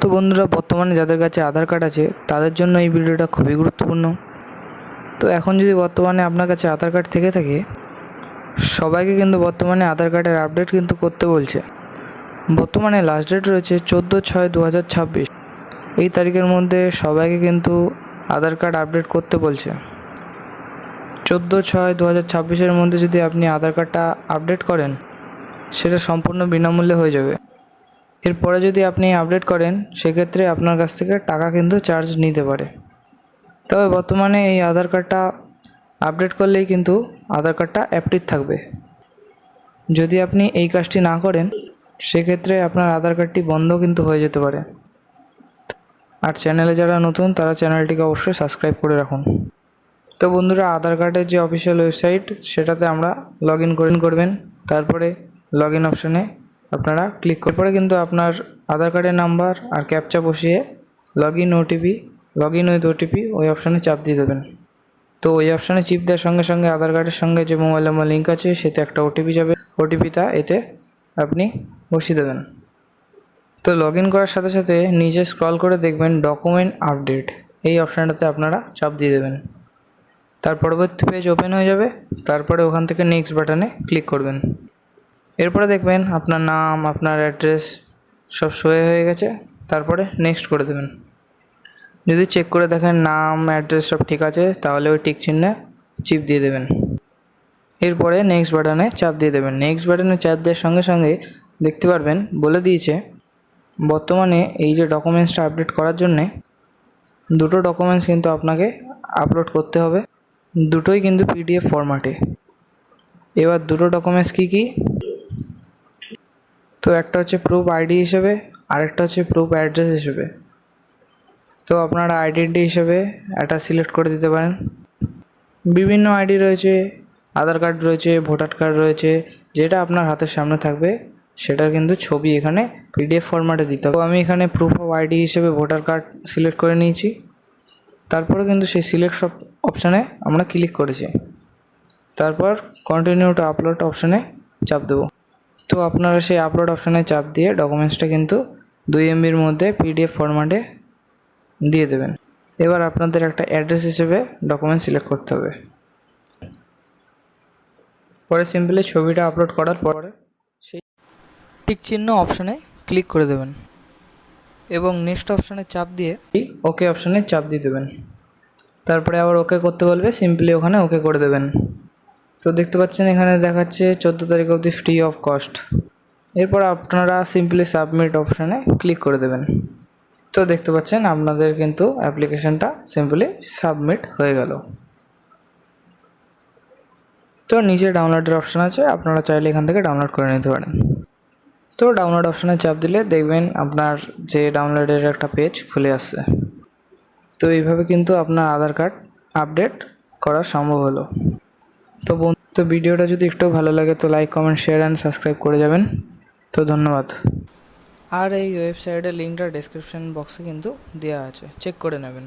তো বন্ধুরা, বর্তমানে যাদের কাছে আধার কার্ড আছে তাদের জন্য এই ভিডিওটা খুবই গুরুত্বপূর্ণ। তো এখন যদি বর্তমানে আপনার কাছে আধার কার্ড থেকে থাকে, সবাইকে কিন্তু বর্তমানে আধার কার্ডের আপডেট কিন্তু করতে বলছে। বর্তমানে লাস্ট ডেট রয়েছে 14/6/2026। এই তারিখের মধ্যে সবাইকে কিন্তু আধার কার্ড আপডেট করতে বলছে। 14/6/2026-এর মধ্যে যদি আপনি আধার কার্ডটা আপডেট করেন, সেটা সম্পূর্ণ বিনামূল্যে হয়ে যাবে। এরপরে যদি আপনি আপডেট করেন, সেক্ষেত্রে আপনার কাছ থেকে টাকা কিন্তু চার্জ নিতে পারে। তবে বর্তমানে এই আধার কার্ডটা আপডেট করলেই কিন্তু আধার কার্ডটা অ্যাক্টিভ থাকবে। যদি আপনি এই কাজটি না করেন, সেক্ষেত্রে আপনার আধার কার্ডটি বন্ধ কিন্তু হয়ে যেতে পারে। আর চ্যানেলে যারা নতুন, তারা চ্যানেলটিকে অবশ্যই সাবস্ক্রাইব করে রাখুন। তো বন্ধুরা, আধার কার্ডের যে অফিসিয়াল ওয়েবসাইট, সেটাতে আমরা লগ ইন করবেন। তারপরে লগ ইন অপশানে আপনারা ক্লিক করার পরে কিন্তু আপনার আধার কার্ডের নাম্বার আর ক্যাপচা বসিয়ে লগ ইন উইথ ওটিপি ওই অপশানে চাপ দিয়ে দেবেন। তো ওই অপশানে চিপ দেওয়ার সঙ্গে সঙ্গে আধার কার্ডের সঙ্গে যে মোবাইল নাম্বার লিঙ্ক আছে, সেতে একটা ওটিপি যাবে। ওটিপিটা এতে আপনি বসিয়ে দেবেন। তো লগ ইন করার সাথে সাথে নিচে স্ক্রল করে দেখবেন ডকুমেন্ট আপডেট, এই অপশানটাতে আপনারা চাপ দিয়ে দেবেন। তার পরবর্তী পেজ ওপেন হয়ে যাবে। তারপরে ওখান থেকে নেক্সট বাটনে ক্লিক করবেন। এরপরে দেখবেন আপনার নাম, আপনার অ্যাড্রেস সব শো হয়ে গেছে। তারপরে নেক্সট করে দেবেন। যদি চেক করে দেখেন নাম, অ্যাড্রেস সব ঠিক আছে, তাহলে ওই টিক চিহ্নে চিপ দিয়ে দেবেন। এরপরে নেক্সট বাটনে চাপ দিয়ে দেবেন। নেক্সট বাটনে চাপ দেওয়ার সঙ্গে সঙ্গে দেখতে পারবেন বলে দিয়েছে বর্তমানে এই যে ডকুমেন্টসটা আপডেট করার জন্যে দুটো ডকুমেন্টস কিন্তু আপনাকে আপলোড করতে হবে। দুটোই কিন্তু পিডিএফ ফরম্যাটে। এবার দুটো ডকুমেন্টস কী? তো একটা হচ্ছে প্রুফ আইডি হিসেবে, আরেকটা হচ্ছে প্রুফ অ্যাড্রেস হিসেবে। তো আপনারা আইডেন্টি হিসেবে একটা সিলেক্ট করে দিতে পারেন। বিভিন্ন আইডি রয়েছে, আধার কার্ড রয়েছে, ভোটার কার্ড রয়েছে, যেটা আপনার হাতের সামনে থাকবে সেটার কিন্তু ছবি এখানে পিডিএফ ফরম্যাটে দিতে হবে। তো আমি এখানে প্রুফ অফ আইডি হিসেবে ভোটার কার্ড সিলেক্ট করে নিয়েছি। তারপরে কিন্তু সেই সিলেক্ট সব অপশানে আমরা ক্লিক করেছি। তারপর কন্টিনিউ টু আপলোড অপশানে চাপ দেবো। তো আপনারা সেই আপলোড অপশানে চাপ দিয়ে ডকুমেন্টসটা কিন্তু 2 MBর মধ্যে পিডিএফ ফরম্যাটে দিয়ে দেবেন। এবার আপনাদের একটা অ্যাড্রেস হিসেবে ডকুমেন্ট সিলেক্ট করতে হবে। পরে সিম্পলি ছবিটা আপলোড করার পরে সেই টিক চিহ্ন অপশানে ক্লিক করে দেবেন এবং নেক্সট অপশানে চাপ দিয়ে ওকে অপশানে চাপ দিয়ে দেবেন। তারপরে আবার ওকে করতে বলবে, সিম্পলি ওখানে ওকে করে দেবেন। তো দেখতে পাচ্ছেন এখানে দেখাচ্ছে 14 তারিখ অবধি ফ্রি অফ কস্ট। এরপর আপনারা সিম্পলি সাবমিট অপশানে ক্লিক করে দেবেন। তো দেখতে পাচ্ছেন আপনাদের কিন্তু অ্যাপ্লিকেশনটা সিম্পলি সাবমিট হয়ে গেল। তো নিচে ডাউনলোডের অপশান আছে, আপনারা চাইলে এখান থেকে ডাউনলোড করে নিতে পারেন। তো ডাউনলোড অপশানে চাপ দিলে দেখবেন আপনার যে ডাউনলোডের একটা পেজ খুলে আসছে। তো এইভাবে কিন্তু আপনার আধার কার্ড আপডেট করা সম্ভব হলো। তো ভিডিওটা যদি একটু ভালো লাগে তো like, comment, share and subscribe করে যাবেন। তো ধন্যবাদ। আর এই ওয়েবসাইটের লিঙ্কটা ডেসক্রিপশন বক্সে কিন্তু দেওয়া আছে, চেক করে নেবেন।